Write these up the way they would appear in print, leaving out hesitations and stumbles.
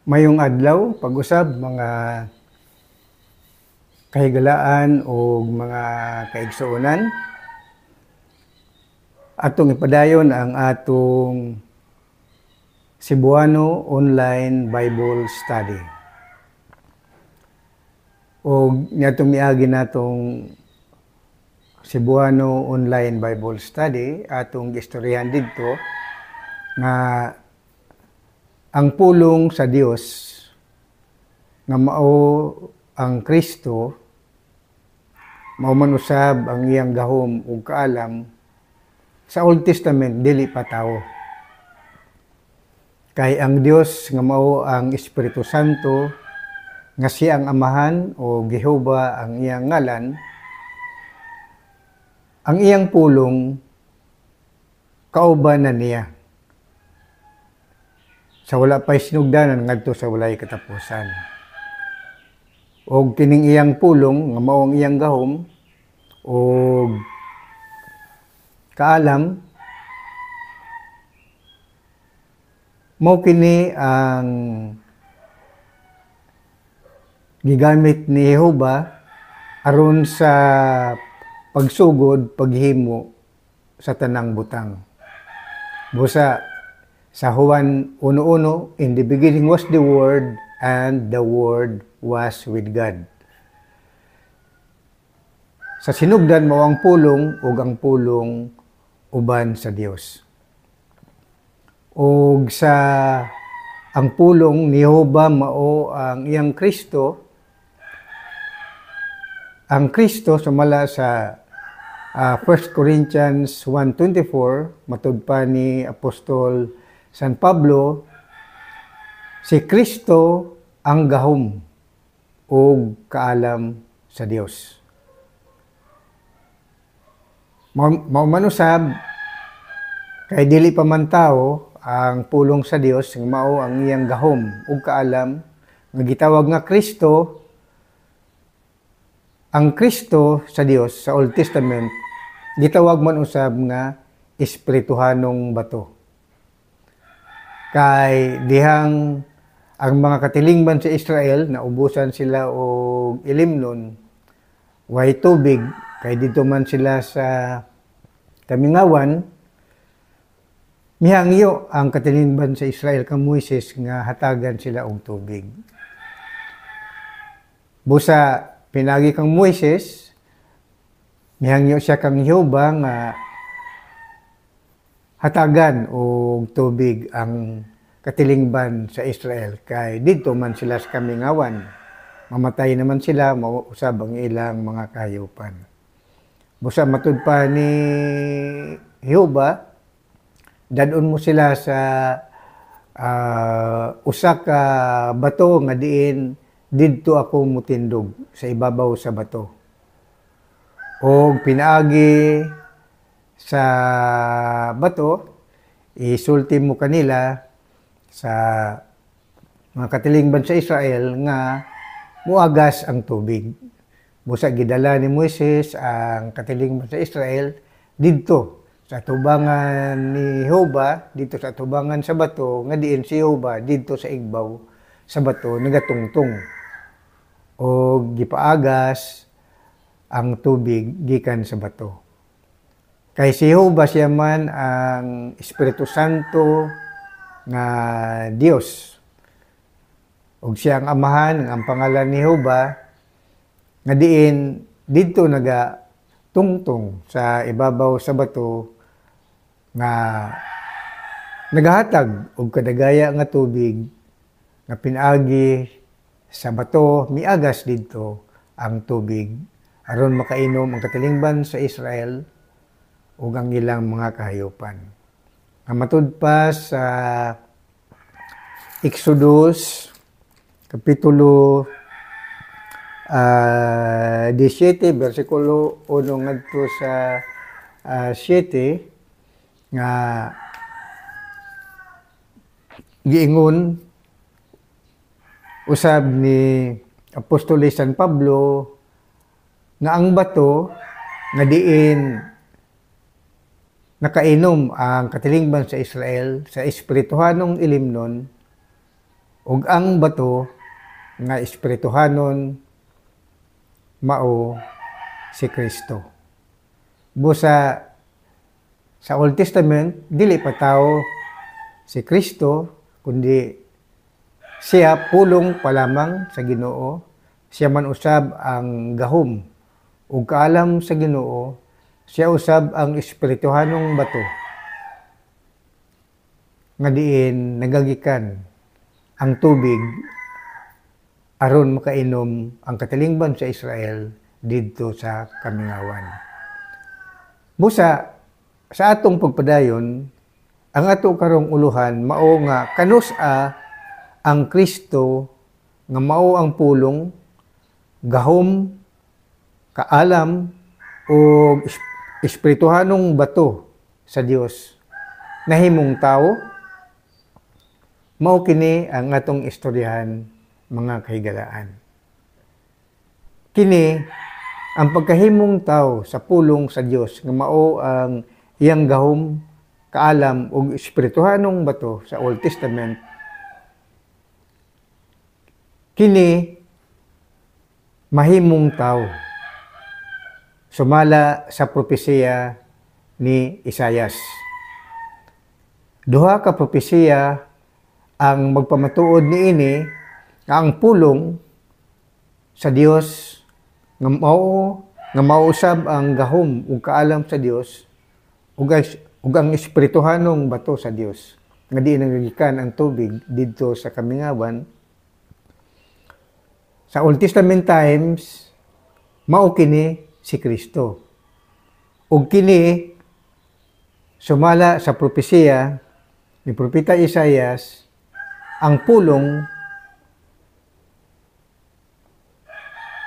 Mayong adlaw, pag-usab mga kahigalaan o mga kaigsuonan. Atong ipadayon ang atong Cebuano Online Bible Study. O nitong miagi natong Cebuano Online Bible Study, atong istoryahan dito nga ang pulong sa Dios nga mao ang Kristo, mao man usab ang iyang gahom ug kaalam sa Old Testament dili pa tawo. Kay ang Dios nga mao ang Espiritu Santo nga siya ang Amahan o Jehova ang iyang ngalan, ang iyang pulong kauban na niya sa wala pa'y sinugdanan ngadto sa walay katapusan. Og kining iyang pulong nga mao ang iyang gahom og kaalam, mao kini ang gigamit ni Jehova aron sa pagsugod, paghimo sa tanang butang. Busa sa Juan 1:1, in the beginning was the Word, and the Word was with God. Sa sinugdan mao ang pulong ug ang pulong uban sa Dios. Ug sa ang pulong ni Jehova mao ang iyang Kristo. Ang Kristo sumala sa 1 Corinthians 1:24, matud pa ni Apostol San Pablo, si Kristo ang gahom ug kaalam sa Dios. Mao man usab kay dili pa man tawo ang pulong sa Dios nga mao ang iyang gahom ug kaalam nga gitawag nga Kristo. Ang Kristo sa Dios sa Old Testament gitawag man usab nga espirituhanong bato. Kay dihang ang mga katilingban sa Israel naubusan sila og ilimnon, way tubig, kay dito man sila sa kamingawan, mihangyo ang katilingban sa Israel kang Moises nga hatagan sila og tubig. Busa pinagi kang Moises, mihangyo siya kang Jehova nga hatagan og tubig ang katilingban sa Israel, kay dito man sila sa kamingawan. Mamatay naman sila, mausab ang ilang mga kahayupan. Busa matud pa ni Jehova, dadon mo sila sa usa ka bato nga diin didto ako mutindog sa ibabaw sa bato. Og pinaagi sa bato, isulti mo kanila sa mga katilingban sa Israel nga muagas ang tubig. Busa gidala ni Moises ang katilingban sa Israel didto sa tubangan ni Jehova, dito sa tubangan sa bato nga diin si Jehova didto sa igbaw sa bato nagatungtong. O gipaagas ang tubig gikan sa bato. Kay si Jehova siya man ang Espiritu Santo nga Dios. Ug siya ang Amahan, ang pangalan ni Jehova nga diin didto naga tungtong sa ibabaw sa bato nga nagahatag og kadagaya nga tubig nga pinaagi sa bato, miagas didto ang tubig aron makainom ang katilingban sa Israel ug ang ilang mga kahayupan. Ang matud pa sa Exodus kapitulo 17 bersikulo 1 ngadto sa 7 nga giingon usab ni Apostol San Pablo nga ang bato nga diin nakainom ang katilingban sa Israel sa espirituhanong ilimnon ug ang bato nga espirituhanon mao si Kristo. Busa sa Old Testament dili pa tao si Kristo kundi siya pulong pa lamang sa Ginoo, siya man usab ang gahom ug kaalam sa Ginoo, siya usab ang espirituhanong bato nga diin nagagikan ang tubig aron makainom ang katilingban sa Israel didto sa kamingawan. Busa sa atong pagpadayon, ang ato karong uluhan mao nga kanus-a ang Kristo nga mao ang pulong, gahom, kaalam o espirituhanong bato sa Dios nahimong tao. Mao kini ang atong istoryahan, mga kahigalaan. Kini ang pagkahimong tao sa pulong sa Dios nga mao ang iyang gahom, kaalam ug espirituhanong bato sa Old Testament. Kini mahimong tao sumala sa propesiya ni Isaias. Duha ka propesiya ang magpamatuod niini nga ang pulong sa Dios nga mausab ang gahom ug kaalam sa Dios ug ang espirituhanong bato sa Dios nga di nagagikan ang tubig didto sa kamingawan. Sa Old Testament times mao kini si Kristo. Ug kini sumala sa propesiya ni propeta Isaias, ang pulong,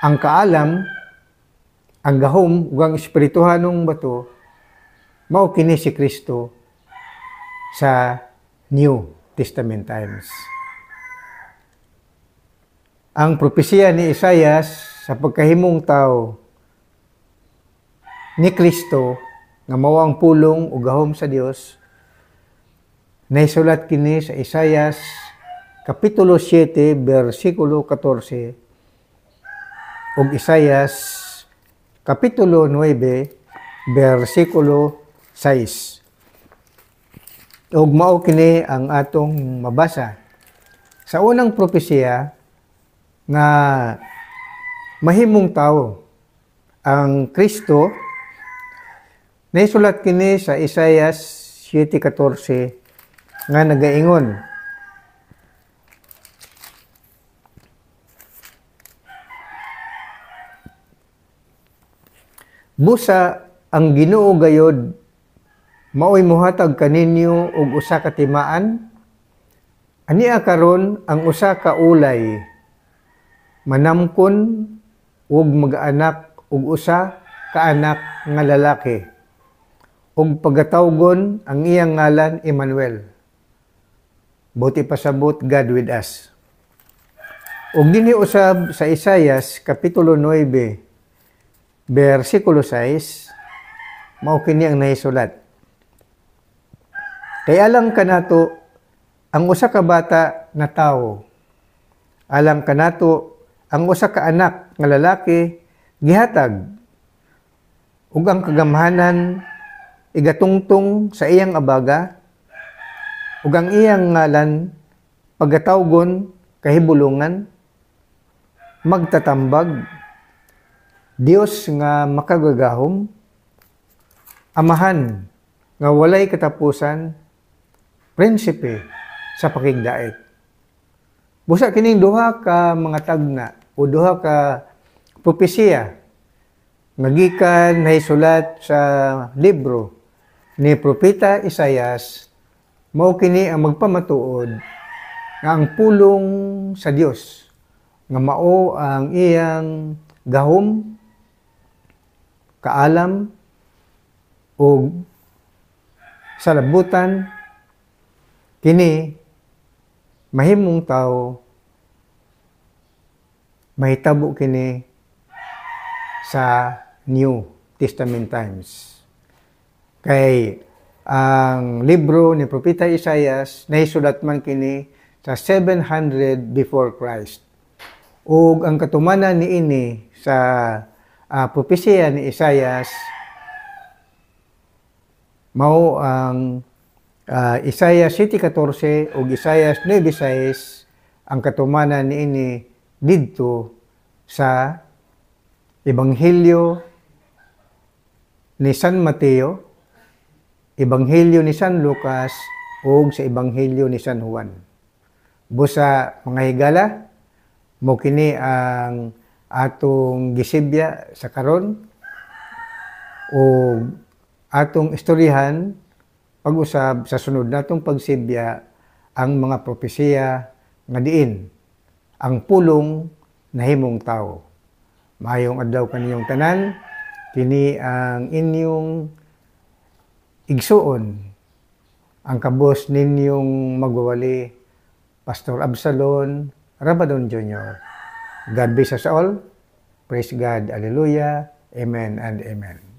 ang kaalam, ang gahom ug ang espirituhanong bato mao kini si Kristo sa New Testament times. Ang propesiya ni Isaias sa pagkahimong tao ni Kristo nga mao ang pulong ug gahom sa Dios naisulat kini sa Isaias kapitulo 7 bersikulo 14 ug Isaias kapitulo 9 bersikulo 6. Ug mao kini ang atong mabasa. Sa unang propesiya nga mahimong tao ang Kristo, naisulat kini sa Isaias 7:14 nga nagaingon, busa ang Ginoo gayod maoy mohatag kaninyo og usa ka timaan, ania karon ang usa ka ulay manamkon ug mag-anak ug usa ka anak nga lalaki ug pagatawgon ang iyang ngalan Emmanuel. Buti pasabot, God with us. Ug dinhi usab sa Isaias kapitulo 9 bersikulo 6 mao kini ang nahisulat. Kay alang kanato ang usa ka bata na tawo, alang kanato ang usa ka anak nga lalaki gihatag ug ang kagamhanan igatungtong sa iyang abaga ug ang iyang ngalan pagatawgon kahibulungan, magtatambag, Dios nga makagagahom, amahan nga walay katapusan, prinsipe sa pakigdait. Busa kining duha ka mga tagna o duha ka propesiya nga gikan nahisulat sa libro ni propeta Isaias, mao kini ang magpamatuod nga ang pulong sa Dios nga mao ang iyang gahom, kaalam ug salabutan kini mahimong tao, mahitabo kini sa New Testament times. Kay ang libro ni propeta Isaias nahisulat man kini sa 700 before Christ. Ug ang katumanan niini sa propesya ni Isaias mao ang Isaiah 7:14 ug Isaiah 9:6 ang katumanan niini didto sa Ebanghelyo ni San Mateo, Ebanghelyo ni San Lucas ug sa Ebanghelyo ni San Juan. Busa mga higala, mo kini ang atong gisibya sa karon ug atong istoryahan pag-usab sa sunod natong pagsibya ang mga propesiya nga diin ang pulong nahimong tao. Maayong adlaw kaniyong tanan, kini ang inyong igsuon, ang kabos ninyong magwawali, Pastor Absalon Rabadon Jr. God bless us all. Praise God. Hallelujah. Amen and amen.